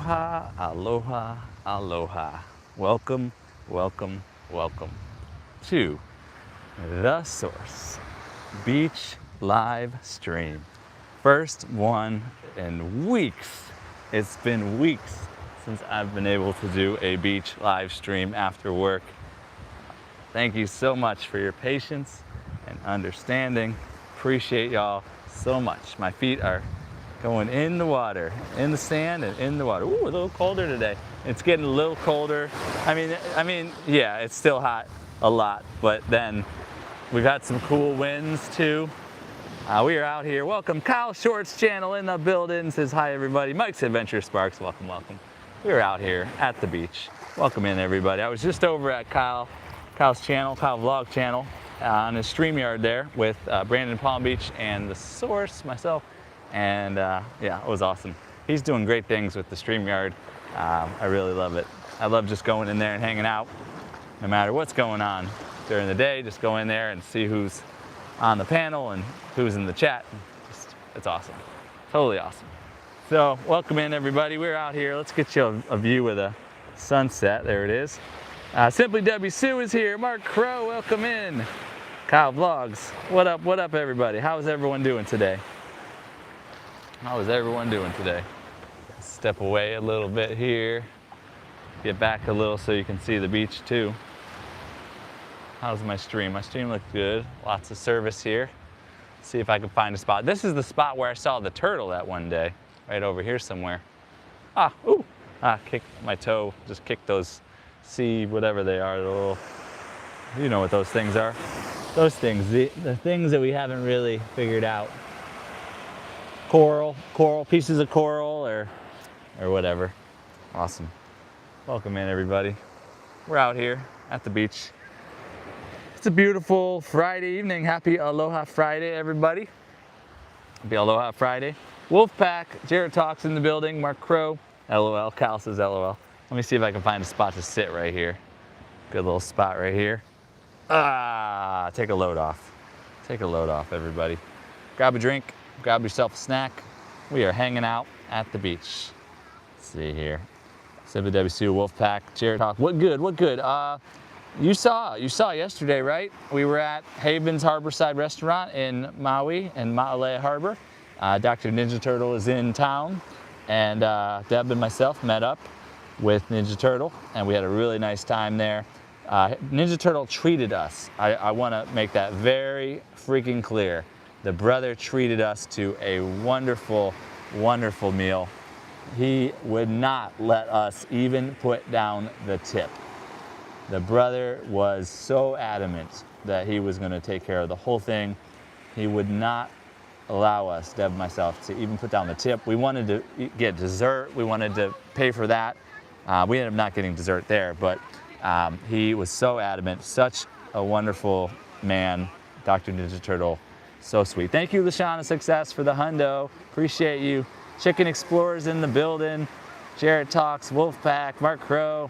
Aloha, aloha, aloha. Welcome, welcome, welcome to The Source Beach live stream. First one in weeks. It's been weeks since I've been able to do a beach live stream after work. Thank you so much for your patience and understanding. Appreciate y'all so much. My feet are going in the water, in the sand and in the water. Ooh, a little colder today. It's getting a little colder. I mean, yeah, it's still hot a lot, but then we've had some cool winds too. We are out here. Welcome, Kyle Shorts channel in the building. Says hi everybody. Mike's Adventure Sparks, welcome, welcome. We're out here at the beach. Welcome in everybody. I was just over at Kyle's channel, Kyle Vlog channel, on his StreamYard there with Brandon Palm Beach and The Source, myself. And yeah, it was awesome. He's doing great things with the StreamYard. I really love it. I love just going in there and hanging out, no matter what's going on during the day. Just go in there and see who's on the panel and who's in the chat. It's awesome, totally awesome. So welcome in everybody. We're out here. Let's get you a view of the sunset. There it is. Simply Debbie Sue is here. Mark Crow, welcome in. Kyle Vlogs, what up everybody? How's everyone doing today? How is everyone doing today? Step away a little bit here. Get back a little so you can see the beach too. How's my stream? My stream looked good. Lots of service here. See if I can find a spot. This is the spot where I saw the turtle that one day. Right over here somewhere. Kicked my toe. Just kicked those sea, whatever they are. The little, you know what those things are. Those things, the things that we haven't really figured out. Coral, pieces of coral or whatever. Awesome. Welcome in everybody. We're out here at the beach. It's a beautiful Friday evening. Happy Aloha Friday, everybody. Happy Aloha Friday. Wolfpack, Jared Talks in the building, Mark Crow, LOL, Cal says LOL. Let me see if I can find a spot to sit right here. Good little spot right here. Take a load off. Take a load off, everybody. Grab a drink. Grab yourself a snack. We are hanging out at the beach. Let's see here. Simply WC, Wolfpack, Jared Talk. What good? You saw yesterday, right? We were at Haven's Harborside Restaurant in Maui, in Maui Harbor. Dr. Ninja Turtle is in town, and Deb and myself met up with Ninja Turtle, and we had a really nice time there. Ninja Turtle treated us. I want to make that very freaking clear. The brother treated us to a wonderful, wonderful meal. He would not let us even put down the tip. The brother was so adamant that he was going to take care of the whole thing. He would not allow us, Deb and myself, to even put down the tip. We wanted to get dessert. We wanted to pay for that. We ended up not getting dessert there, but he was so adamant. Such a wonderful man, Dr. Ninja Turtle. So sweet. Thank you, Lashana Success, for the hundo. Appreciate you. Chicken Explorers in the building. Jared Talks, Wolfpack, Mark Crow.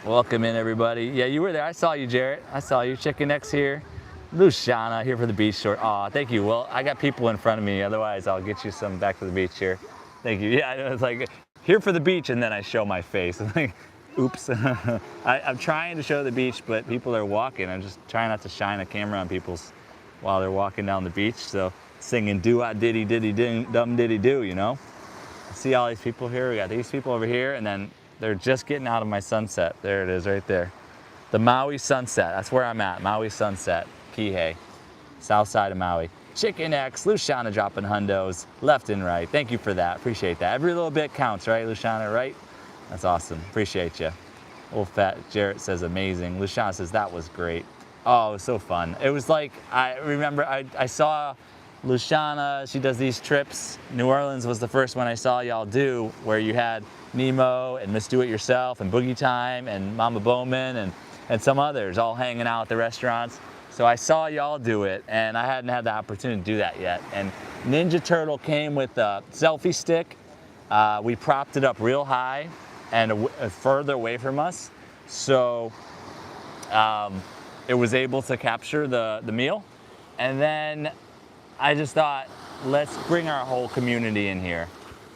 Welcome in, everybody. Yeah, you were there. I saw you, Jared. I saw you. Chicken X here. Luciana here for the beach short. Aw, thank you. Well, I got people in front of me. Otherwise, I'll get you some back to the beach here. Thank you. Yeah, it's like here for the beach, and then I show my face. Like, oops. I'm trying to show the beach, but people are walking. I'm just trying not to shine a camera on people's while they're walking down the beach. So singing do-ah diddy diddy dum diddy do, you know? I see all these people here. We got these people over here, and then they're just getting out of my sunset. There it is right there. The Maui sunset. That's where I'm at. Maui sunset. Kihei. South side of Maui. Chicken X. Luciana dropping hundos left and right. Thank you for that. Appreciate that. Every little bit counts, right, Luciana, right? That's awesome. Appreciate you. Old Fat Jarrett says amazing. Luciana says that was great. Oh, it was so fun. It was like, I remember I saw Luciana, she does these trips. New Orleans was the first one I saw y'all do, where you had Nemo and Miss Do It Yourself and Boogie Time and Mama Bowman and some others all hanging out at the restaurants. So I saw y'all do it, and I hadn't had the opportunity to do that yet. And Ninja Turtle came with a selfie stick. We propped it up real high and further away from us. So it was able to capture the meal. And then I just thought, let's bring our whole community in here.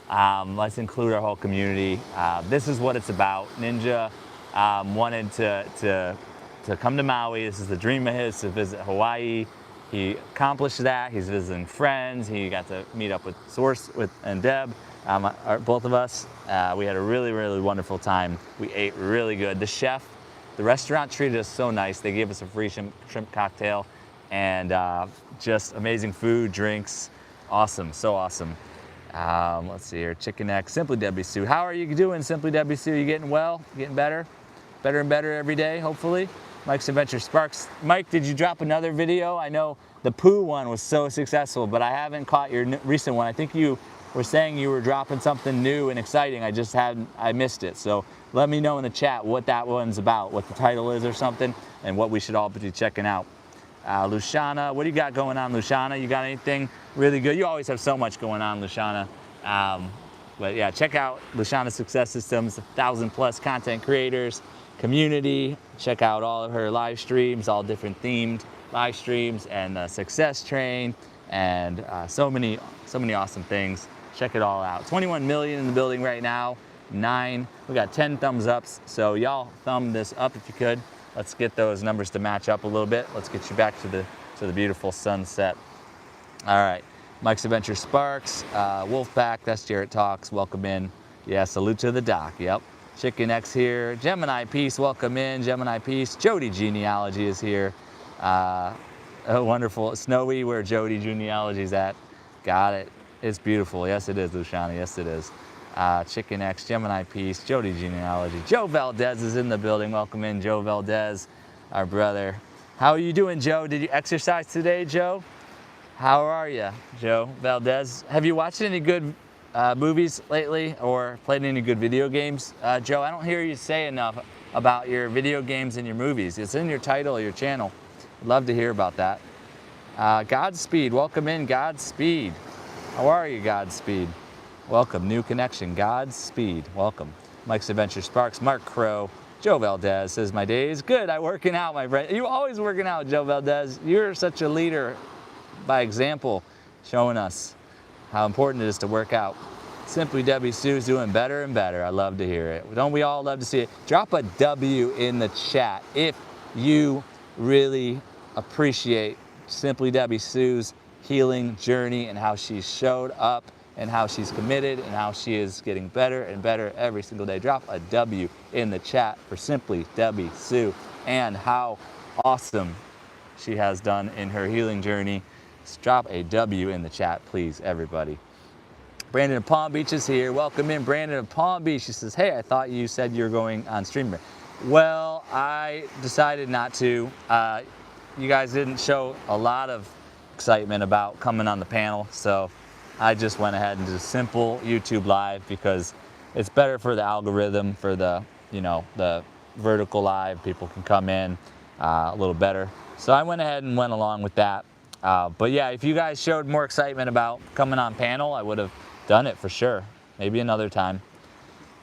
Let's include our whole community. This is what it's about. Ninja wanted to come to Maui. This is the dream of his, to visit Hawaii. He accomplished that. He's visiting friends. He got to meet up with Source and Deb, both of us. We had a really, really wonderful time. We ate really good. The chef, the restaurant treated us so nice. They gave us a free shrimp cocktail and just amazing food, drinks. Awesome, so awesome. Let's see here, Chicken X, Simply Debbie Sue. How are you doing, Simply Debbie Sue? You getting well? Getting better? Better and better every day, hopefully. Mike's Adventure Sparks. Mike, did you drop another video? I know the poo one was so successful, but I haven't caught your recent one. I think you were saying you were dropping something new and exciting. I missed it. So let me know in the chat what that one's about, what the title is or something, and what we should all be checking out. Luciana, what do you got going on, Luciana? You got anything really good? You always have so much going on, Luciana. But yeah, check out Luciana Success Systems, 1,000+ content creators, community. Check out all of her live streams, all different themed live streams, and the Success Train, and so many awesome things. Check it all out. 21 million in the building right now. 9. We got 10 thumbs ups. So y'all thumb this up if you could. Let's get those numbers to match up a little bit. Let's get you back to the beautiful sunset. All right, Mike's Adventure Sparks, Wolfpack, that's Jarrett Talks, welcome in. Yeah, salute to the doc, yep. Chicken X here, Gemini Peace, welcome in, Gemini Peace. Jody Genealogy is here. Wonderful, Snowy, where Jody Genealogy's at. Got it, it's beautiful, yes it is, Luciana, yes it is. Chicken X, Gemini Peace, Jody Genealogy. Joe Valdez is in the building. Welcome in, Joe Valdez, our brother. How are you doing, Joe? Did you exercise today, Joe? How are you, Joe Valdez? Have you watched any good movies lately or played any good video games? Joe, I don't hear you say enough about your video games and your movies. It's in your title of your channel. I'd love to hear about that. Godspeed, welcome in, Godspeed. How are you, Godspeed? Welcome, new connection, Godspeed, welcome. Mike's Adventure Sparks, Mark Crow, Joe Valdez says, my day is good, I'm working out, my friend. You always working out, Joe Valdez. You're such a leader by example, showing us how important it is to work out. Simply Debbie Sue's doing better and better. I love to hear it. Don't we all love to see it? Drop a W in the chat if you really appreciate Simply Debbie Sue's healing journey and how she showed up and how she's committed and how she is getting better and better every single day. Drop a W in the chat for Simply Debbie Sue and how awesome she has done in her healing journey. Just drop a W in the chat, please, everybody. Brandon of Palm Beach is here. Welcome in, Brandon of Palm Beach. She says, hey, I thought you said you were going on stream. Well, I decided not to. You guys didn't show a lot of excitement about coming on the panel, so I just went ahead and did a simple YouTube live because it's better for the algorithm, for the, the vertical live. People can come in a little better. So I went ahead and went along with that. But yeah, if you guys showed more excitement about coming on panel, I would have done it for sure. Maybe another time.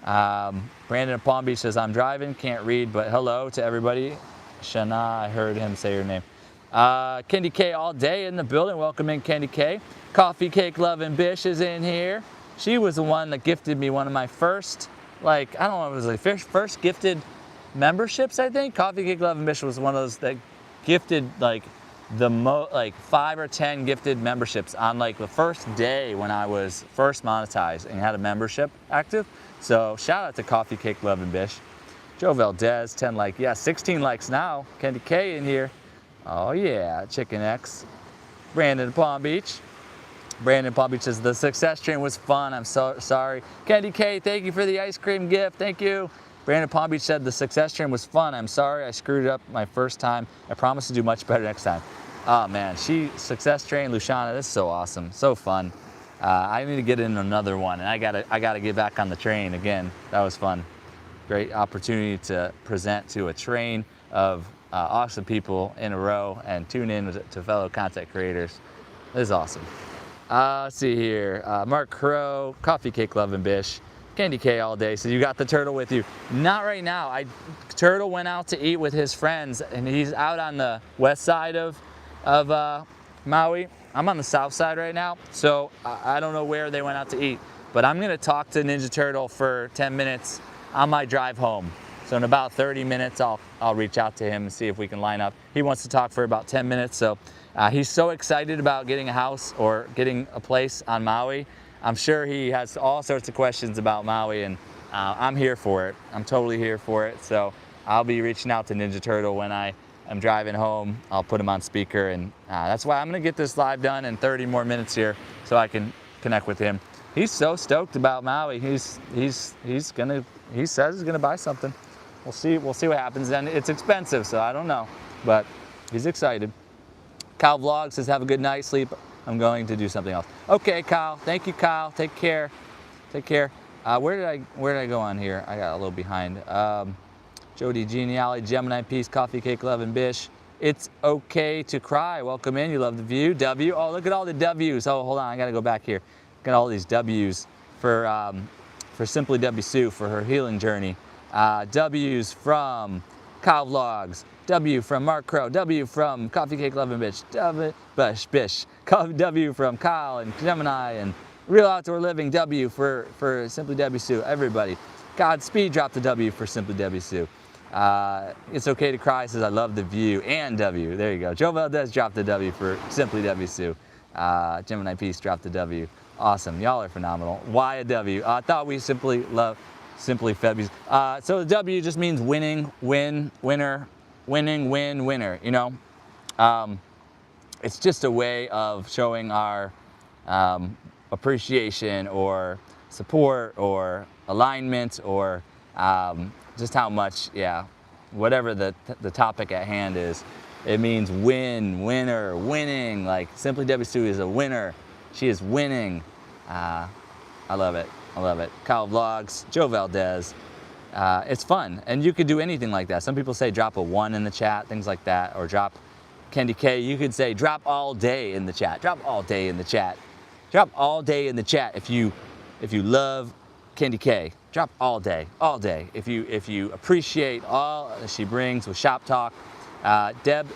Brandon of Palm Beach says, I'm driving, can't read, but hello to everybody. Shana, I heard him say your name. Candy K all day in the building. Welcome in, Candy K. Coffee Cake Loving Bish is in here. She was the one that gifted me one of my first, I don't know, it was like first gifted memberships, I think. Coffee Cake Loving Bish was one of those that gifted the 5 or 10 gifted memberships on the first day when I was first monetized and had a membership active. So shout out to Coffee Cake Loving Bish. Joe Valdez, 10 likes. Yeah, 16 likes now. Candy K in here. Oh yeah, Chicken X. Brandon Palm Beach. Brandon Palm Beach says, the Success Train was fun. I'm so sorry. Candy K, thank you for the ice cream gift. Thank you. Brandon Palm Beach said, the Success Train was fun. I'm sorry I screwed it up my first time. I promise to do much better next time. Oh man, Success Train, Luciana, this is so awesome, so fun. I need to get in another one, and I gotta get back on the train again. That was fun. Great opportunity to present to a train of awesome people in a row and tune in to fellow content creators. This is awesome. Let's see here. Mark Crow, Coffee Cake Loving Bish, Candy K all day. So you got the turtle with you. Not right now. Turtle went out to eat with his friends, and he's out on the west side of Maui. I'm on the south side right now, so I don't know where they went out to eat. But I'm gonna talk to Ninja Turtle for 10 minutes on my drive home. So in about 30 minutes, I'll reach out to him and see if we can line up. He wants to talk for about 10 minutes. So he's so excited about getting a house or getting a place on Maui. I'm sure he has all sorts of questions about Maui, and I'm here for it. I'm totally here for it. So I'll be reaching out to Ninja Turtle when I am driving home. I'll put him on speaker, and that's why I'm gonna get this live done in 30 more minutes here so I can connect with him. He's so stoked about Maui. He says he's gonna buy something. We'll see what happens. And it's expensive, so I don't know, but he's excited. Kyle Vlog says, have a good night, sleep. I'm going to do something else. Okay, Kyle. Thank you, Kyle. Take care. Take care. Where did I go on here? I got a little behind. Jody Geniality, Gemini Peace, Coffee Cake Love and Bish. It's okay to cry. Welcome in. You love the view. W. Oh, look at all the W's. Oh, hold on. I got to go back here. Got all these W's for Simply W Sue for her healing journey. W's from Kyle Vlogs. W from Mark Crow. W from Coffee Cake Love and Bish. Bish. W from Kyle and Gemini and Real Outdoor Living. W for Simply W Sue. Everybody. Godspeed dropped the W for Simply W Sue. It's okay to cry says I love the view and W. There you go. Joe Valdez dropped the W for Simply W Sue. Gemini Peace dropped the W. Awesome. Y'all are phenomenal. Why a W? I thought we simply love Simply Febbies. So the W just means winning, win, winner, winning, win, winner. You know, it's just a way of showing our appreciation or support or alignment or just how much, yeah, whatever the topic at hand is. It means win, winner, winning. Like Simply W Sue is a winner. She is winning. I love it. I love it. Kyle Vlogs, Joe Valdez. It's fun, and you could do anything like that. Some people say drop a 1 in the chat, things like that, or drop Candy K. You could say drop all day in the chat. Drop all day in the chat. Drop all day in the chat if you love Candy K. Drop all day, all day. If you appreciate all that she brings with Shop Talk, Deb,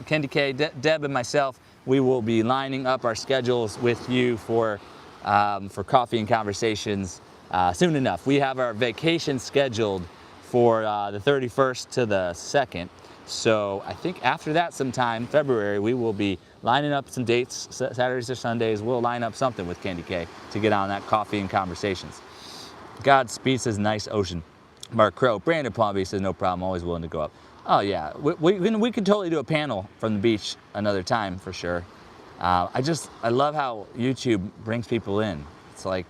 Candy K, Deb and myself, we will be lining up our schedules with you for coffee and conversations soon enough. We have our vacation scheduled for the 31st to the 2nd. So I think after that sometime, February, we will be lining up some dates, Saturdays or Sundays. We'll line up something with Candy K to get on that coffee and conversations. Godspeed says nice ocean. Mark Crow. Brandon Palm Beach says no problem, always willing to go up. Oh yeah, we can totally do a panel from the beach another time for sure. I love how YouTube brings people in. It's like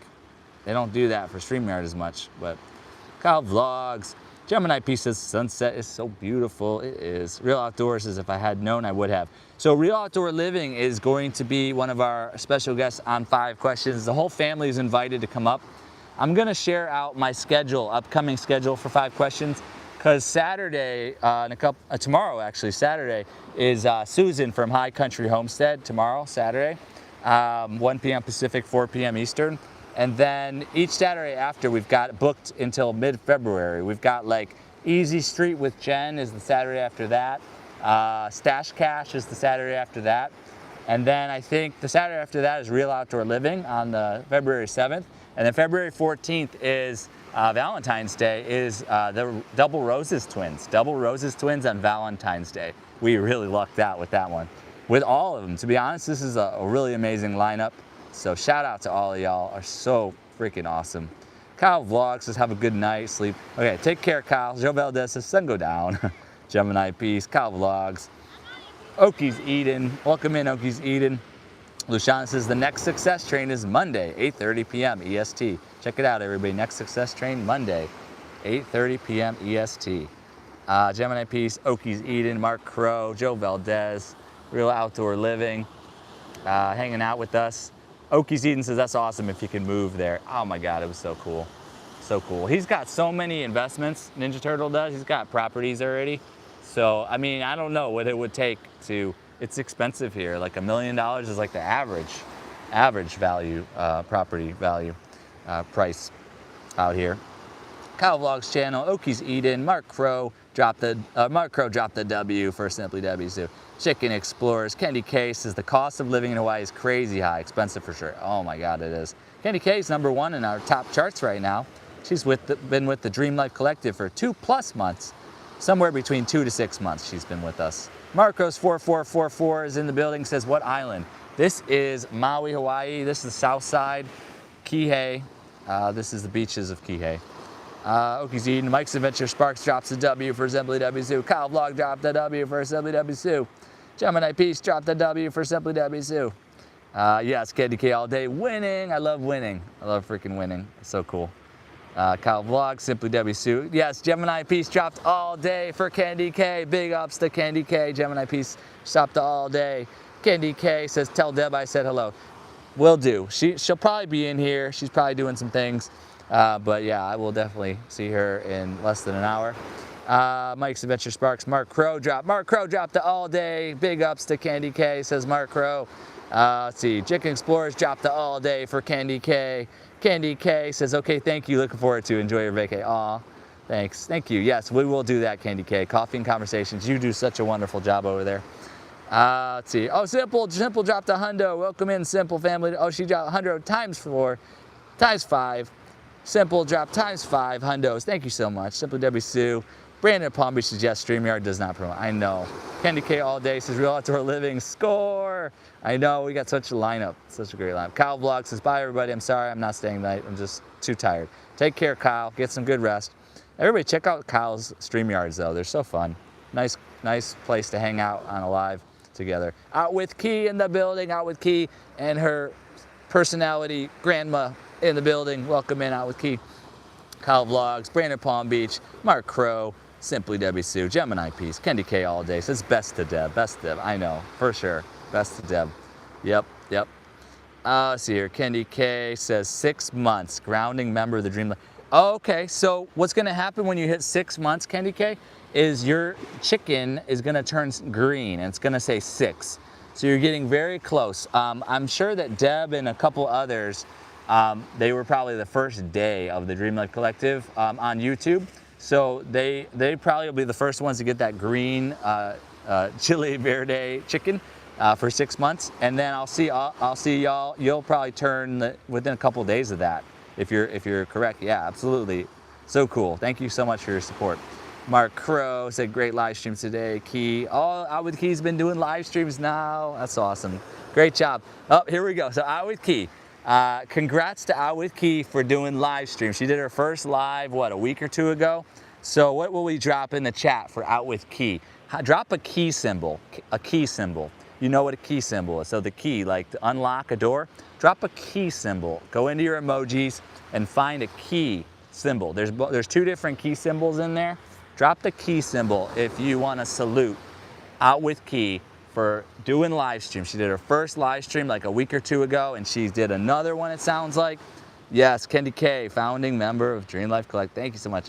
they don't do that for StreamYard as much, but Kyle Vlogs. Gemini Peace says sunset is so beautiful. It is. Real Outdoors says if I had known I would have. So Real Outdoor Living is going to be one of our special guests on 5 Questions. The whole family is invited to come up. I'm gonna share out my schedule, upcoming schedule for 5 Questions, because Saturday, tomorrow actually, Saturday, is Susan from High Country Homestead, tomorrow, Saturday, 1 p.m. Pacific, 4 p.m. Eastern. And then each Saturday after, we've got booked until mid-February. We've got like Easy Street with Jen is the Saturday after that. Stash Cash is the Saturday after that. And then I think the Saturday after that is Real Outdoor Living on the February 7th. And then February 14th is Valentine's Day, is the Double Roses Twins. Double Roses Twins on Valentine's Day. We really lucked out with that one. With all of them, to be honest, this is a really amazing lineup. So shout out to all of y'all, are so freaking awesome. Kyle Vlogs says have a good night, sleep. Okay, take care, Kyle. Joe Valdez says sun go down. Gemini Peace, Kyle Vlogs. Okies Eden, welcome in Okies Eden. Luciana says the next success train is Monday, 8:30 p.m. EST. Check it out, everybody. Next success train Monday, 8:30 p.m. EST. Gemini Peace, Okies Eden, Mark Crow, Joe Valdez, Real Outdoor Living, hanging out with us. Okies Eden says that's awesome if you can move there. Oh my God, it was so cool. So cool. He's got so many investments, Ninja Turtle does. He's got properties already. So, I mean, I don't know what it would take to, it's expensive here. Like $1 million is like the average value, property value price out here. Kyle Vlogs channel, Okies Eden, Mark Crow, Mark Crow dropped the W for Simply W's too. Chicken Explorers. Candy K says the cost of living in Hawaii is crazy high, expensive for sure. Oh my God, it is. Candy K is #1 in our top charts right now. She's been with the Dream Life Collective for 2+ months. Somewhere between 2 to 6 months she's been with us. Marcos 4444 is in the building, says what island? This is Maui, Hawaii. This is the south side, Kihei. This is the beaches of Kihei. Oki's Eden, Mike's Adventure Sparks drops the W for Simply W Sue. Kyle Vlog dropped the W for Simply W Sue. Gemini Peace dropped the W for Simply W Sue. Yes, Candy K all day. Winning. I love winning. I love freaking winning. It's so cool. Kyle Vlog, Simply W Sue. Yes, Gemini Peace dropped all day for Candy K. Big ups to Candy K. Gemini Peace stopped all day. Candy K says, tell Deb I said hello. Will do. She'll probably be in here. She's probably doing some things. But yeah, I will definitely see her in less than an hour. Mike's Adventure Sparks, Mark Crow dropped the all day. Big ups to Candy K, says Mark Crow. Let's see, Chicken Explorers dropped the all day for Candy K. Candy K says, okay, thank you, looking forward to enjoy your vacay. Aw, thanks, thank you. Yes, we will do that, Candy K. Coffee and Conversations, you do such a wonderful job over there. Let's see, oh, Simple dropped a hundo. Welcome in, Simple family. Oh, she dropped 100 times 4, times 5. Simple dropped times 5 hundos. Thank you so much. Simply W Sue. Brandon Palm Beach suggests StreamYard does not promote. I know. Candy K all day says real outdoor living. Score. I know. We got such a lineup. Such a great lineup. Kyle Vlog says bye everybody. I'm sorry I'm not staying tonight. I'm just too tired. Take care, Kyle. Get some good rest. Everybody check out Kyle's StreamYards though. They're so fun. Nice place to hang out on a live together. Out with Key in the building. Out with Key and her personality grandma in the building. Welcome in, Out with Key. Kyle Vlogs, Brandon Palm Beach, Mark Crow, Simply W Sue, Gemini Peace, Candy K all day. Says best to Deb, I know, for sure. Best to Deb. Yep. Let's see here. Candy K says 6 months, grounding member of the Dream Life. Oh, okay, so what's gonna happen when you hit 6 months, Candy K, is your chicken is gonna turn green and it's gonna say 6. So you're getting very close. I'm sure that Deb and a couple others, they were probably the first day of the Dream Life Collective on YouTube. So they probably will be the first ones to get that green chili verde chicken for 6 months. And then I'll see y'all, you'll probably turn within a couple of days of that. If you're correct. Yeah, absolutely. So cool. Thank you so much for your support. Mark Crow said great live streams today. Key, Out with Key's been doing live streams now. That's awesome. Great job. Oh, here we go. So Out with Key. Congrats to Out with Key for doing live streams. She did her first live, a week or 2 ago? So what will we drop in the chat for Out with Key? Drop a key symbol, You know what a key symbol is. So the key, like to unlock a door, drop a key symbol. Go into your emojis and find a key symbol. There's 2 different key symbols in there. Drop the key symbol if you want to salute Out with Key for doing live stream. She did her first live stream like a week or 2 ago, and she did another one, it sounds like. Yes, Candy K, founding member of Dream Life Collect. Thank you so much.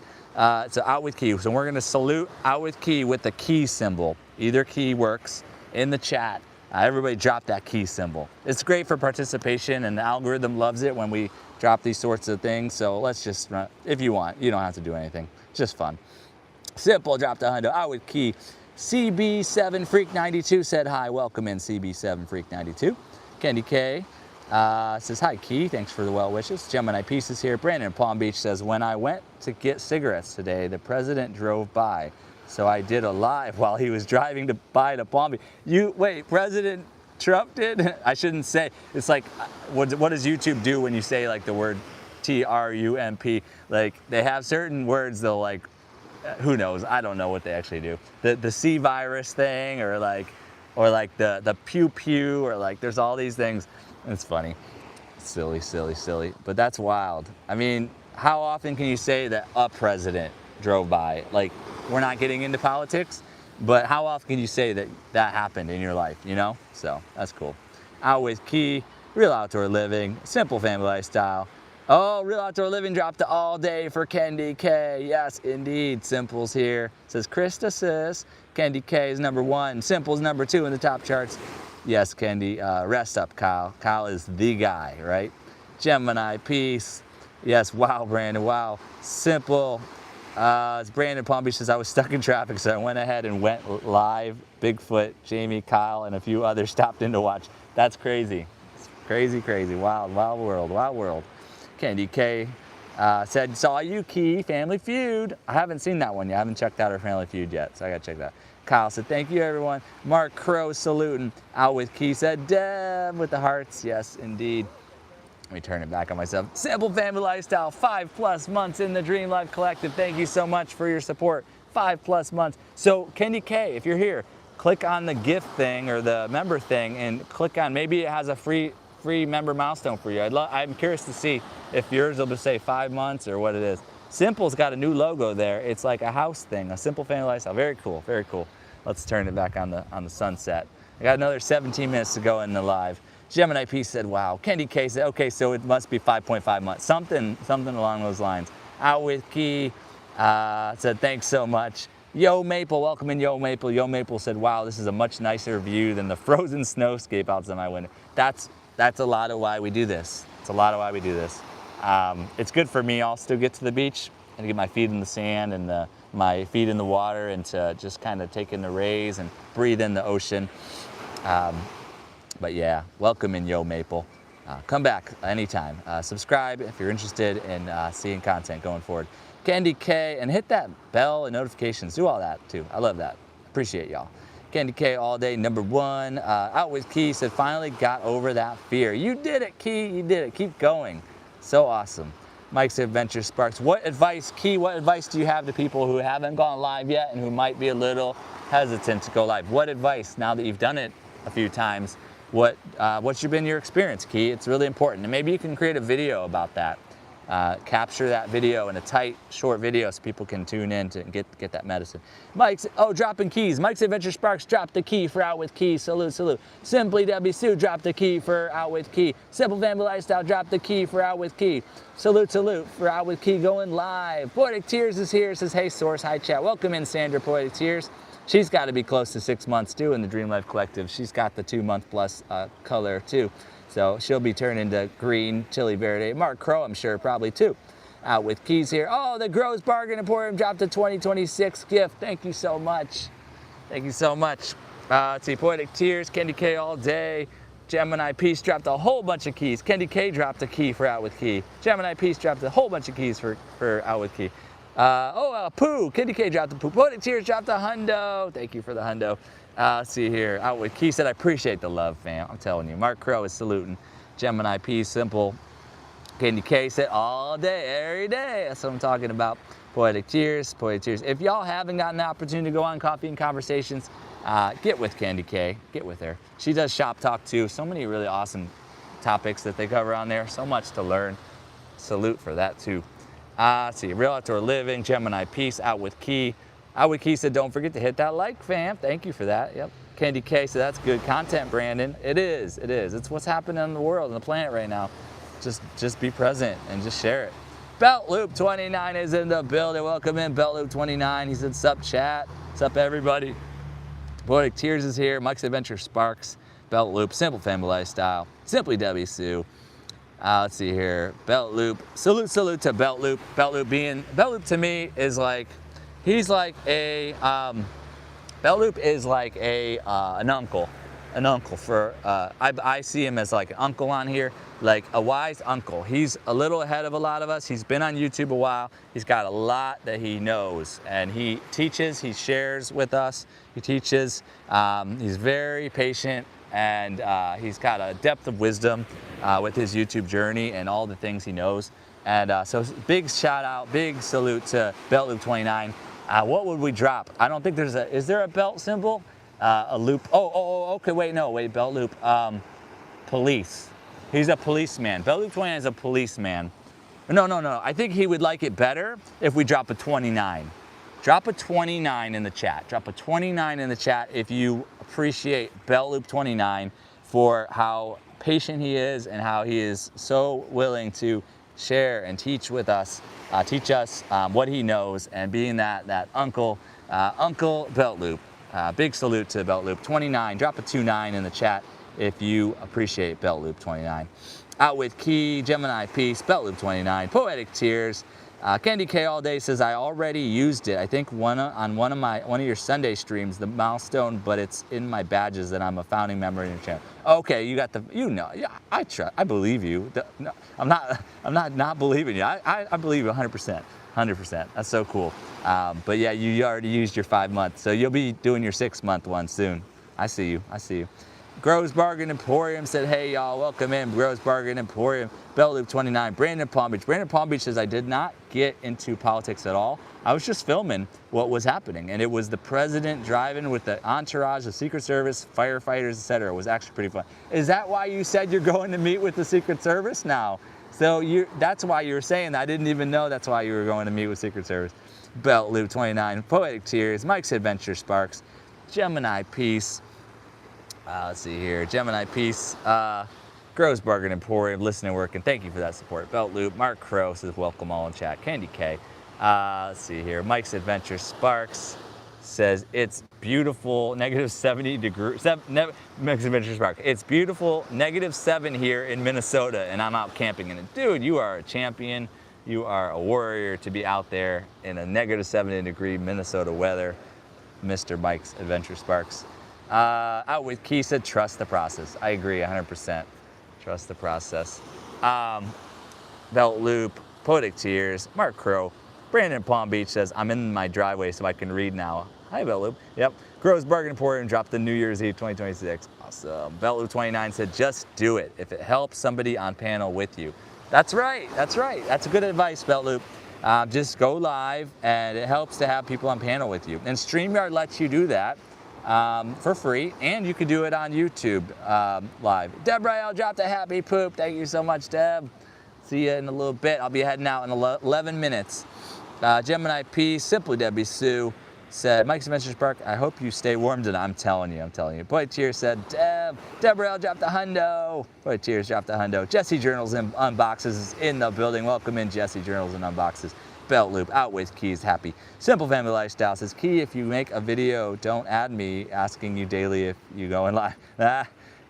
So Out with Key. So we're gonna salute Out with Key with the key symbol. Either key works in the chat. Everybody drop that key symbol. It's great for participation, and the algorithm loves it when we drop these sorts of things. So let's just run, if you want, you don't have to do anything. It's just fun. Simple dropped a hundo. Out with Key. CB7 Freak 92 said hi. Welcome in, CB7 Freak 92. Candy K says hi, Key. Thanks for the well wishes. Gemini Pieces here. Brandon Palm Beach says when I went to get cigarettes today, the president drove by, so I did a live while he was driving by to Palm Beach. Wait, President Trump did? I shouldn't say. It's like, what does YouTube do when you say like the word TRUMP? Like they have certain words they'll like. Who knows? I don't know what they actually do. The C virus thing, or like the pew pew, or like there's all these things. It's funny, silly. But that's wild. I mean, how often can you say that a president drove by? Like, we're not getting into politics, but how often can you say that happened in your life? You know? So that's cool. Out with Key, Real Outdoor Living, Simple Family Lifestyle. Oh, Real Outdoor Living dropped the all day for Candy K. Yes, indeed. Simple's here. Says Krista sis. Candy K is #1. Simple's #2 in the top charts. Yes, Candy. Rest up, Kyle. Kyle is the guy, right? Gemini Peace. Yes, wow, Brandon. Wow. Simple. It's Brandon Palm Beach says, I was stuck in traffic, so I went ahead and went live. Bigfoot, Jamie, Kyle, and a few others stopped in to watch. That's crazy. It's crazy, crazy. Wild, wild world, wild world. Candy K said, saw you, Key, Family Feud. I haven't seen that one yet. I haven't checked out our Family Feud yet, so I got to check that. Kyle said, thank you, everyone. Mark Crow saluting. Out with Key said, Deb with the hearts. Yes, indeed. Let me turn it back on myself. Simple Family Lifestyle, 5+ months in the Dream Life Collective. Thank you so much for your support. 5+ months. So Candy K, if you're here, click on the gift thing or the member thing and click on, maybe it has a free member milestone for you. I'm curious to see if yours will just say 5 months or what it is. Simple's got a new logo there. It's like a house thing, a Simple Family Lifestyle. Very cool, very cool. Let's turn it back on the sunset. I got another 17 minutes to go in the live. Gemini P said, wow. Candy K said, okay, so it must be 5.5 months. Something along those lines. Out with Key said, thanks so much. Yo Maple, welcome in Yo Maple. Yo Maple said, wow, this is a much nicer view than the frozen snowscape outside my window. That's a lot of why we do this. It's a lot of why we do this. It's good for me. I'll still get to the beach and get my feet in the sand and my feet in the water and to just kind of take in the rays and breathe in the ocean. But yeah, welcome in Yo Maple. Come back anytime. Subscribe if you're interested in seeing content going forward. Candy K, and hit that bell and notifications. Do all that too. I love that. Appreciate y'all. Candy K all day, #1. Out with Key said, finally got over that fear. You did it, Key. You did it. Keep going. So awesome. Mike's Adventure Sparks. What advice, Key, what advice do you have to people who haven't gone live yet and who might be a little hesitant to go live? What advice, now that you've done it a few times, what's been your experience, Key? It's really important. And maybe you can create a video about that. Capture that video in a tight, short video so people can tune in to get that medicine. Mike's, dropping keys. Mike's Adventure Sparks dropped the key for Out with Key. Salute, salute. Simply Debbie Sue dropped the key for Out with Key. Simple Family Lifestyle dropped the key for Out with Key. Salute, salute for Out with Key going live. Poetic Tears is here. Says, hey, Source, hi, chat. Welcome in, Sandra Poetic Tears. She's got to be close to 6 months too in the Dream Life Collective. She's got the 2-month plus color too. So she'll be turned into green chili verde. Mark Crow, I'm sure, probably too. Out with Keys here. Oh, the Grows Bargain Emporium dropped a 2026 gift. Thank you so much. Thank you so much. Let's see, Poetic Tears, Candy K all day. Gemini Peace dropped a whole bunch of keys. Candy K dropped a key for Out with Key. Gemini Peace dropped a whole bunch of keys for Out with Key. Pooh, Candy K dropped the Pooh. Poetic Tears dropped a hundo. Thank you for the hundo. Let's see here. Out with Key said, I appreciate the love, fam. I'm telling you. Mark Crow is saluting. Gemini P, simple. Candy K said, all day, every day. That's what I'm talking about. Poetic Tears, Poetic Tears. If y'all haven't gotten the opportunity to go on Coffee and Conversations, get with Candy K. Get with her. She does Shop Talk too. So many really awesome topics that they cover on there. So much to learn. Salute for that too. Let's see. Real Outdoor Living, Gemini Peace, Out with Key. Out with Key said, don't forget to hit that like, fam. Thank you for that. Yep. Candy K said, that's good content, Brandon. It is. It is. It's what's happening in the world, on the planet right now. Just be present and just share it. Belt Loop 29 is in the building. Welcome in, Belt Loop 29. He said, sup, chat. Sup, everybody. Poetic Tears is here. Mike's Adventure Sparks. Belt Loop, Simple Family Lifestyle. Simply Debbie Sue. Let's see here. Belt Loop. Salute to Belt Loop. Belt Loop to me is like, he's like a, Belt Loop is like an uncle for, I see him as like an uncle on here, like a wise uncle. He's a little ahead of a lot of us. He's been on YouTube a while. He's got a lot that he knows, and he teaches, he shares with us, he teaches. He's very patient, and he's got a depth of wisdom with his YouTube journey and all the things he knows. And so big shout out, big salute to Belt Loop 29. What would we drop? I don't think there's is there a belt symbol? A loop, okay, wait, Belt Loop, police. He's a policeman. Belt Loop 29 is a policeman. No, I think he would like it better if we drop a 29. Drop a 29 in the chat. Drop a 29 in the chat if you appreciate Belt Loop 29 for how patient he is and how he is so willing to share and teach with us, teach us what he knows, and being that Uncle Belt Loop. Big salute to Belt Loop 29. Drop a 29 in the chat if you appreciate Belt Loop 29. Out with Key, Gemini Peace, Belt Loop 29, Poetic Tears. Candy K all day says I already used it. I think on one of your Sunday streams, the milestone, but it's in my badges that I'm a founding member in your channel. Okay, you got the, yeah, I believe you. No, I'm not believing you. I believe you 100%. 100%. That's so cool. But yeah, you already used your 5 months, so you'll be doing your 6-month one soon. I see you. I see you. Grows Bargain Emporium said, hey y'all, welcome in. Grows Bargain Emporium, Belt Loop 29, Brandon Palm Beach. Brandon Palm Beach says, I did not get into politics at all. I was just filming what was happening. And it was the president driving with the entourage, the Secret Service, firefighters, etc. It was actually pretty fun. Is that why you said you're going to meet with the Secret Service now? So that's why you were saying that. I didn't even know that's why you were going to meet with Secret Service. Belt Loop 29, Poetic Tears, Mike's Adventure Sparks, Gemini Peace. Let's see here, Gemini Peace, Grows Bargain Emporium, listening, working. Thank you for that support. Belt Loop, Mark Crow says welcome all in chat. Candy K. Let's see here, Mike's Adventure Sparks says it's beautiful, negative 70 degrees. Mike's Adventure Sparks. It's beautiful, -7 here in Minnesota, and I'm out camping in it. Dude, you are a champion. You are a warrior to be out there in a -70 Minnesota weather, Mr. Mike's Adventure Sparks. Out with Key said, trust the process. I agree 100%. Trust the process. Belt Loop, Poetic Tears, Mark Crow, Brandon Palm Beach says, I'm in my driveway so I can read now. Hi, Belt Loop. Yep. Grows Bargain Emporium dropped the New Year's Eve 2026. Awesome. Belt Loop 29 said, just do it if it helps somebody on panel with you. That's right. That's right. That's a good advice, Belt Loop. Just go live, and it helps to have people on panel with you. And StreamYard lets you do that. For free, and you can do it on YouTube live. Deb Rael dropped a happy poop. Thank you so much, Deb. See you in a little bit. I'll be heading out in 11 minutes. Gemini P, Simply Debbie Sue said, Mike's Adventure Spark, I hope you stay warm tonight. I'm telling you. Boy Tears said, Deb Rael dropped a hundo. Boy Tears dropped a hundo. Jesse Journals and Unboxes is in the building. Welcome in, Jesse Journals and Unboxes. Belt Loop, out with Keys, happy. Simple Family Lifestyle says, Key, if you make a video, don't add me asking you daily if you go in live.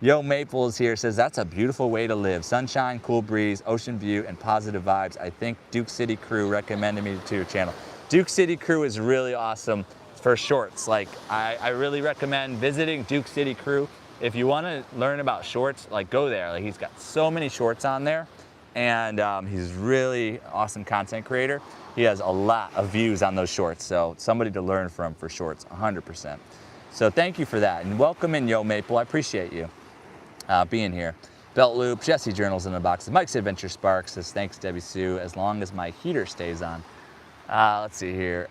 Yo Maples here says, that's a beautiful way to live. Sunshine, cool breeze, ocean view, and positive vibes. I think Duke City Crew recommended me to your channel. Duke City Crew is really awesome for shorts. Like, I really recommend visiting Duke City Crew. If you want to learn about shorts, like, go there. Like, he's got so many shorts on there, and he's really awesome content creator. He has a lot of views on those shorts, so somebody to learn from for shorts, 100%. So thank you for that, and welcome in, Yo Maple. I appreciate you being here. Belt Loop, Jesse Journals in the boxes. Mike's Adventure Sparks says, thanks, Debbie Sue, as long as my heater stays on. Let's see here.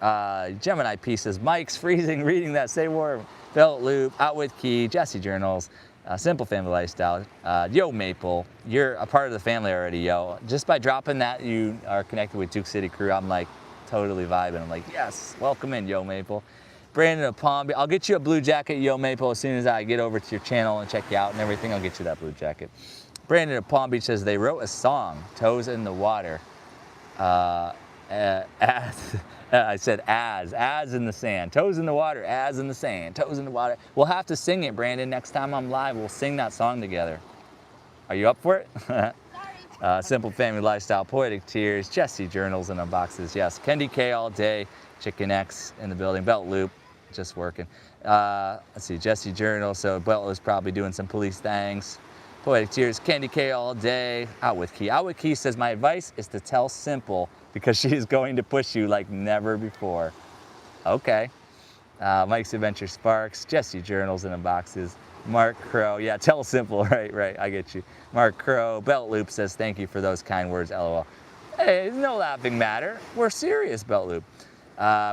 Gemini P says, Mike's freezing, reading that, stay warm. Belt Loop, Out with Key, Jesse Journals, Simple Family Lifestyle, Yo Maple, you're a part of the family already, yo. Just by dropping that you are connected with Duke City Crew, I'm like totally vibing. I'm like, yes, welcome in, Yo Maple. Brandon of Palm Beach, I'll get you a blue jacket, Yo Maple, as soon as I get over to your channel and check you out and everything, I'll get you that blue jacket. Brandon of Palm Beach says, they wrote a song, Toes in the Water. I said as in the sand, toes in the water, as in the sand, toes in the water. We'll have to sing it, Brandon. Next time I'm live, we'll sing that song together. Are you up for it? Simple Family Lifestyle, Poetic Tears, Jesse Journals and Unboxes. Yes, Candy K all day, Chicken X in the building, Belt Loop, just working. Let's see, Jesse Journals, so Belt was probably doing some police things. Poetic Tears, Candy K all day, Out with Key. Out with Key says, my advice is to tell Simple because she is going to push you like never before. Okay. Mike's Adventure Sparks, Jesse Journals and Unboxes, Mark Crow. Yeah, tell Simple, right, I get you. Mark Crow, Belt Loop says, thank you for those kind words, LOL. Hey, it's no laughing matter. We're serious, Belt Loop.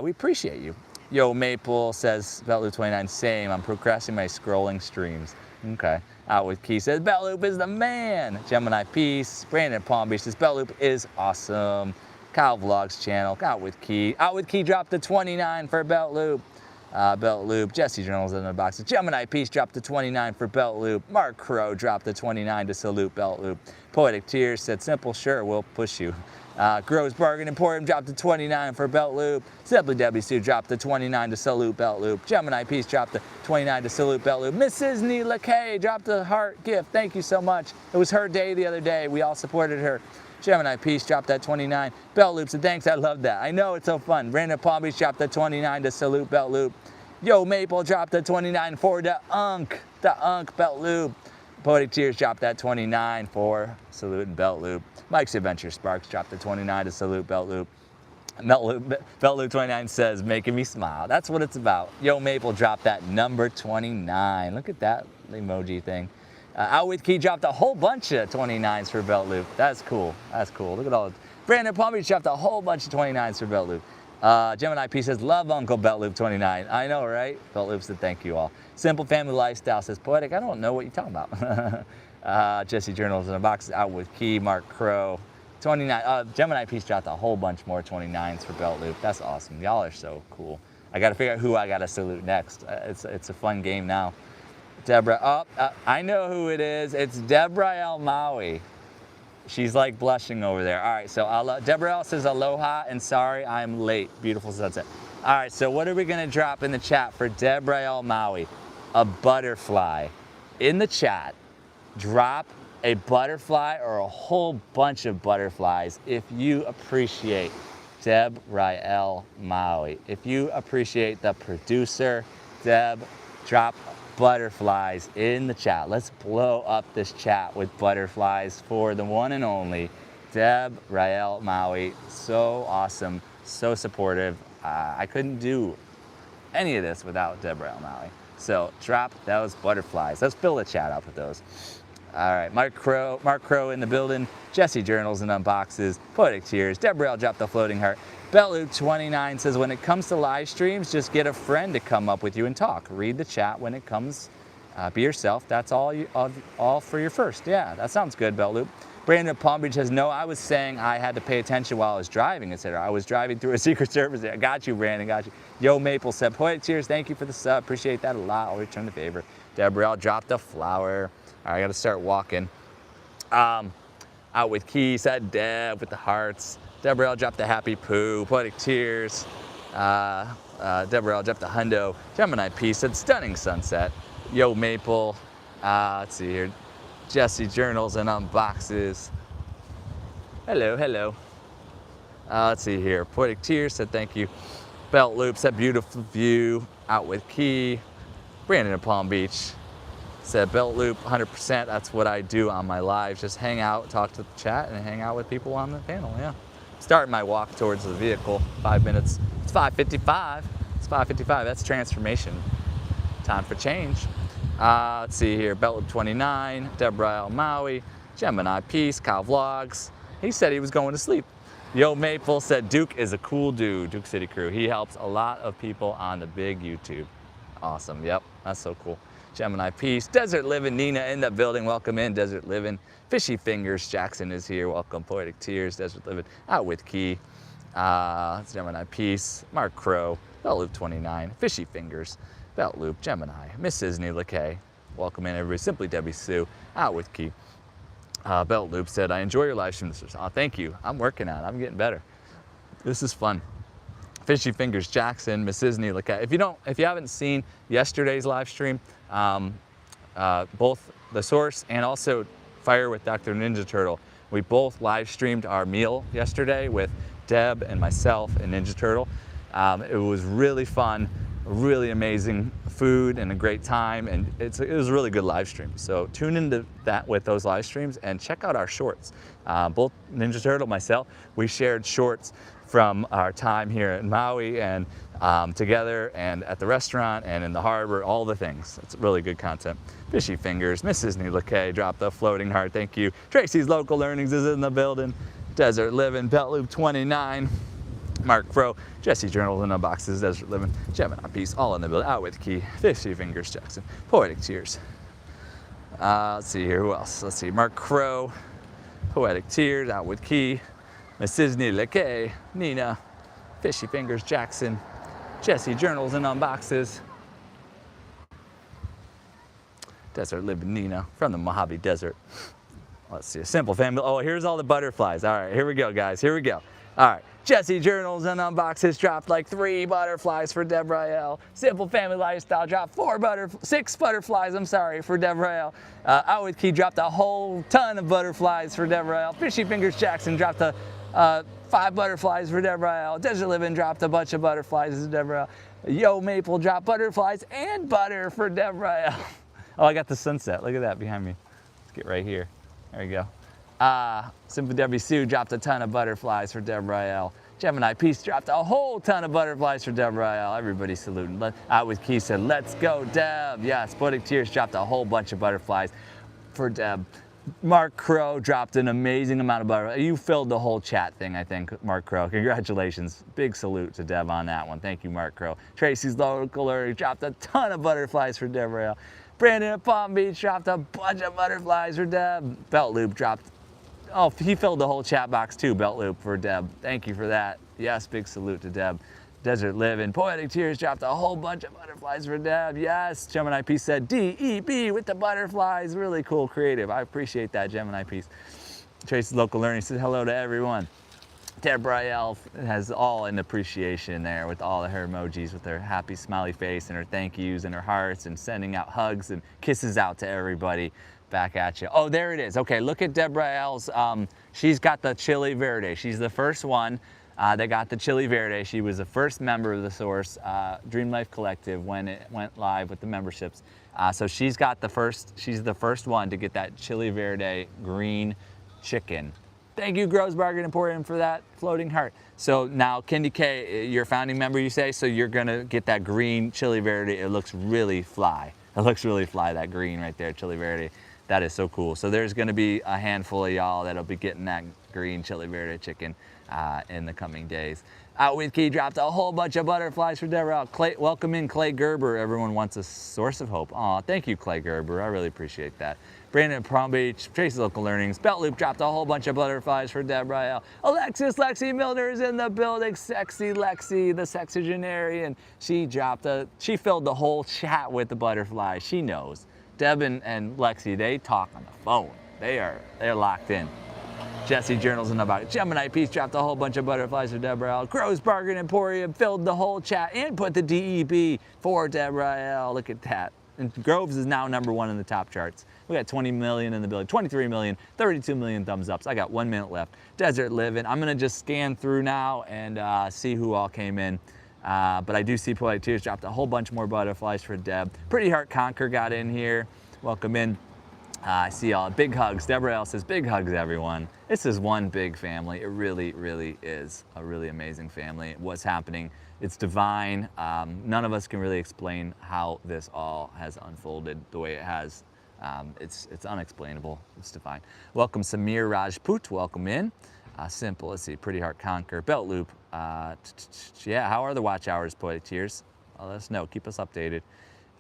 We appreciate you. Yo Maple says, Belt Loop 29, same, I'm procrastinating my scrolling streams. Okay. Out with Key says, Belt Loop is the man. Gemini Peace, Brandon Palm Beach says, Belt Loop is awesome. Kyle Vlogs channel, Out with Key. Out with Key dropped the 29 for Belt Loop. Belt Loop, Jesse Journals in the boxes. Gemini Peace dropped the 29 for Belt Loop. Mark Crow dropped the 29 to salute Belt Loop. Poetic Tears said, Simple, sure, we'll push you. Grows Bargain Emporium dropped the 29 for Belt Loop. Simply Debbie Sue dropped the 29 to salute Belt Loop. Gemini Peace dropped the 29 to salute Belt Loop. Mrs. Neela K dropped the heart gift. Thank you so much. It was her day the other day. We all supported her. Gemini Peace dropped that 29. Belt Loop said, thanks, I love that. I know, it's so fun. Brandon Palm Beach dropped that 29 to salute Belt Loop. Yo Maple dropped that 29 for the Unk Belt Loop. Poetic Tears dropped that 29 for salute and Belt Loop. Mike's Adventure Sparks dropped the 29 to salute Belt Loop. Belt Loop 29 says, making me smile. That's what it's about. Yo Maple dropped that number 29. Look at that emoji thing. Out with Key dropped a whole bunch of 29s for Belt Loop. That's cool. That's cool. Look at all. Brandon Palm Beach dropped a whole bunch of 29s for Belt Loop. Gemini P says, love Uncle Belt Loop 29. I know, right? Belt Loop said, thank you all. Simple Family Lifestyle says, Poetic, I don't know what you're talking about. Jesse Journals in a Box is Out with Key. Mark Crow, 29. Gemini P dropped a whole bunch more 29s for Belt Loop. That's awesome. Y'all are so cool. I got to figure out who I got to salute next. It's a fun game now. Deborah, I know who it is. It's Deborah L. Maui. She's like blushing over there. All right, so Deborah L says aloha and sorry I'm late. Beautiful sunset. All right, so what are we gonna drop in the chat for Deborah L. Maui? A butterfly. In the chat, drop a butterfly or a whole bunch of butterflies if you appreciate Deb Rael Maui. If you appreciate the producer, Deb, drop butterflies in the chat. Let's blow up this chat with butterflies for the one and only Deb Rael Maui. So awesome, so supportive. I couldn't do any of this without Deb Rael Maui. So drop those butterflies. Let's fill the chat up with those. All right, Mark Crow in the building. Jesse Journals and Unboxes. Poetic Tears. Deborah dropped the floating heart. Belloop 29 says, when it comes to live streams, just get a friend to come up with you and talk. Read the chat when it comes. Be yourself. That's all for your first. Yeah, that sounds good, Belloop. Brandon Palm Beach says, no, I was saying I had to pay attention while I was driving, etc. I was driving through a Secret Service. I got you, Brandon, got you. Yo Maple said, Poetic Tears, thank you for the sub. Appreciate that a lot. I'll return the favor. Deborah dropped a flower. All right, I got to start walking. Out with Key, said Deb with the hearts. Deborah dropped the happy poo. Poetic Tears. Deborah dropped the hundo. Gemini P said stunning sunset. Yo Maple. Let's see here. Jesse Journals and Unboxes. Hello, hello. Let's see here. Poetic Tears said thank you. Belt Loop said beautiful view. Out with Key. Brandon in Palm Beach said Belt Loop 100%. That's what I do on my lives. Just hang out, talk to the chat, and hang out with people on the panel. Yeah. Starting my walk towards the vehicle. 5 minutes. It's 5:55. It's 5:55. That's transformation. Time for change. Let's see here. Belt Loop 29. Deborah L. Maui. Gemini Peace. Kyle Vlogs. He said he was going to sleep. Yo Maple said Duke is a cool dude. Duke City Crew. He helps a lot of people on the big YouTube. Awesome. Yep. That's so cool. Gemini Peace. Desert Living. Nina in the building. Welcome in, Desert Living. Fishy Fingers. Jackson is here. Welcome. Poetic Tears. Desert Living. Out with Key. Gemini Peace. Mark Crow. Belt Loop 29. Fishy Fingers. Belt Loop. Gemini. Mrs. Neela K. Welcome in, everybody. Simply Debbie Sue. Out with Key. Belt Loop said, I enjoy your live stream. Oh, thank you. I'm working on it. I'm getting better. This is fun. Fishy Fingers Jackson, Mrs. Neela K. If you haven't seen yesterday's live stream, both The Source and also Fire with Dr. Ninja Turtle, we both live streamed our meal yesterday with Deb and myself and Ninja Turtle. It was really fun, really amazing food and a great time, and it was a really good live stream. So tune into that with those live streams and check out our shorts. Both Ninja Turtle, myself, we shared shorts from our time here in Maui and together and at the restaurant and in the harbor, all the things. It's really good content. Fishy Fingers, Mrs. Neela K, dropped the floating heart, thank you. Tracy's Local Earnings is in the building. Desert Living, Belt Loop 29. Mark Crow, Jesse Journals and Unboxes, Desert Living, Gemini Peace, all in the building. Out with Key, Fishy Fingers Jackson, Poetic Tears. Let's see here, who else? Let's see, Mark Crow, Poetic Tears, Out with Key, Mrs. Neela K, Nina, Fishy Fingers Jackson, Jesse Journals and Unboxes, Desert Living Nina from the Mojave Desert. Let's see, a simple family. Oh, here's all the butterflies. All right, here we go, guys. Here we go. All right, Jesse Journals and Unboxes dropped like 3 butterflies for Deb Rael. Simple Family Lifestyle dropped 6 butterflies, I'm sorry, for Deb Rael. Out with Key dropped a whole ton of butterflies for Deb Rael. Fishy Fingers Jackson dropped 5 butterflies for Deb Rael. Desert Living dropped a bunch of butterflies for Deb Rael. Yo Maple dropped butterflies and butter for Deb Rael. Oh, I got the sunset. Look at that behind me. Let's get right here. There we go. Simple Debbie Sue dropped a ton of butterflies for Deb Rael. Gemini Peace dropped a whole ton of butterflies for Deb Rael. Everybody saluting. Out with Key said, let's go, Deb. Yes, Poetic Tears dropped a whole bunch of butterflies for Deb. Mark Crow dropped an amazing amount of butterflies. You filled the whole chat thing, I think, Mark Crow. Congratulations. Big salute to Deb on that one. Thank you, Mark Crow. Tracy's Local dropped a ton of butterflies for Deb Rael. Brandon at Palm Beach dropped a bunch of butterflies for Deb. Belt Loop dropped, oh, he filled the whole chat box too, Belt Loop for Deb. Thank you for that. Yes, big salute to Deb. Desert Living. Poetic Tears dropped a whole bunch of butterflies for Deb. Yes, Gemini Peace said DEB with the butterflies. Really cool, creative. I appreciate that, Gemini Peace. Tracy's Local Learning said hello to everyone. Deb Rael has all an appreciation there with all of her emojis with her happy smiley face and her thank yous and her hearts and sending out hugs and kisses out to everybody. Back at you. Oh, there it is. Okay, look at Deb Rael's. She's got the Chili Verde. She's the first one that got the Chili Verde. She was the first member of the Source Dream Life Collective when it went live with the memberships. So she's the first one to get that Chili Verde green chicken. Thank you, Grows Bargain Emporium, for that floating heart. So now, Kendi K, you're a founding member, you say, so you're gonna get that green Chili Verde. It looks really fly. It looks really fly, that green right there, Chili Verde. That is so cool. So there's gonna be a handful of y'all that'll be getting that green Chili Verde chicken in the coming days. Out with Key dropped a whole bunch of butterflies for Deborah. Welcome in Clay Gerber. Everyone wants a source of hope. Aw, thank you, Clay Gerber. I really appreciate that. Brandon at Palm Beach, Tracy's Local Learnings. Belt Loop dropped a whole bunch of butterflies for Deborah. Alexis Lexi Milner is in the building. Sexy Lexi, the sexagenarian. She filled the whole chat with the butterflies. She knows. Deb and Lexi, they talk on the phone. They're locked in. Jesse Journals and about it. Gemini Peace dropped a whole bunch of butterflies for Deborah L. Crow's Bargain Emporium filled the whole chat and put the DEB for Deborah L. Look at that. And Groves is now #1 in the top charts. We got 20 million in the building, 23 million, 32 million thumbs ups. I got 1 minute left. Desert Living. I'm gonna just scan through now and see who all came in. But I do see Poetic Tears dropped a whole bunch more butterflies for Deb. Pretty Heart Conquer got in here. Welcome in. I see y'all. Big hugs. Deborah L says, big hugs, everyone. This is one big family. It really, really is a really amazing family. What's happening, it's divine. None of us can really explain how this all has unfolded the way it has. It's unexplainable. It's divine. Welcome, Samir Rajput. Welcome in. Simple. Let's see. Pretty Heart Conquer. Belt Loop. Yeah, how are the watch hours, Poetic Tears? Let us know. Keep us updated.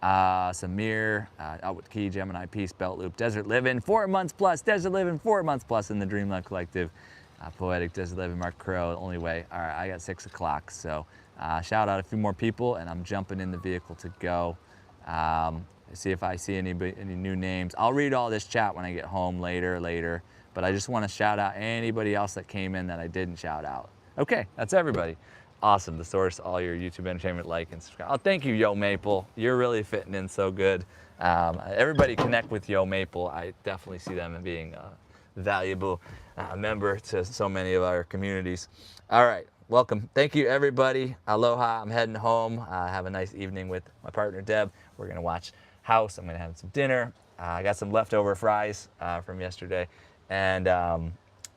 Samir, Out with Key, Gemini Peace, Belt Loop, Desert Living, 4 months plus, Desert Living, 4 months plus in the Dream Life Collective. Poetic, Desert Living, Mark Crow, Only Way. All right, I got 6 o'clock, so shout out a few more people, and I'm jumping in the vehicle to go. See if I see any new names. I'll read all this chat when I get home later, but I just want to shout out anybody else that came in that I didn't shout out. Okay, that's everybody. Awesome, the Source, all your YouTube entertainment, like and subscribe. Oh, thank you, Yo Maple. You're really fitting in so good. Everybody connect with Yo Maple. I definitely see them as being a valuable member to so many of our communities. All right, welcome. Thank you, everybody. Aloha, I'm heading home. Have a nice evening with my partner, Deb. We're gonna watch House. I'm gonna have some dinner. I got some leftover fries from yesterday. And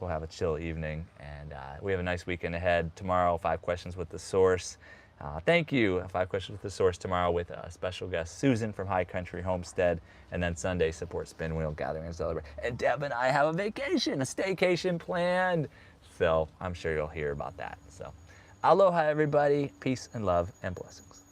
we'll have a chill evening, and we have a nice weekend ahead. Tomorrow, 5 questions with the Source. Thank you. 5 questions with the Source tomorrow with a special guest, Susan from High Country Homestead, and then Sunday, support Spin Wheel Gathering and Celebrate. And Deb and I have a vacation, a staycation planned. So I'm sure you'll hear about that. So aloha, everybody. Peace and love and blessings.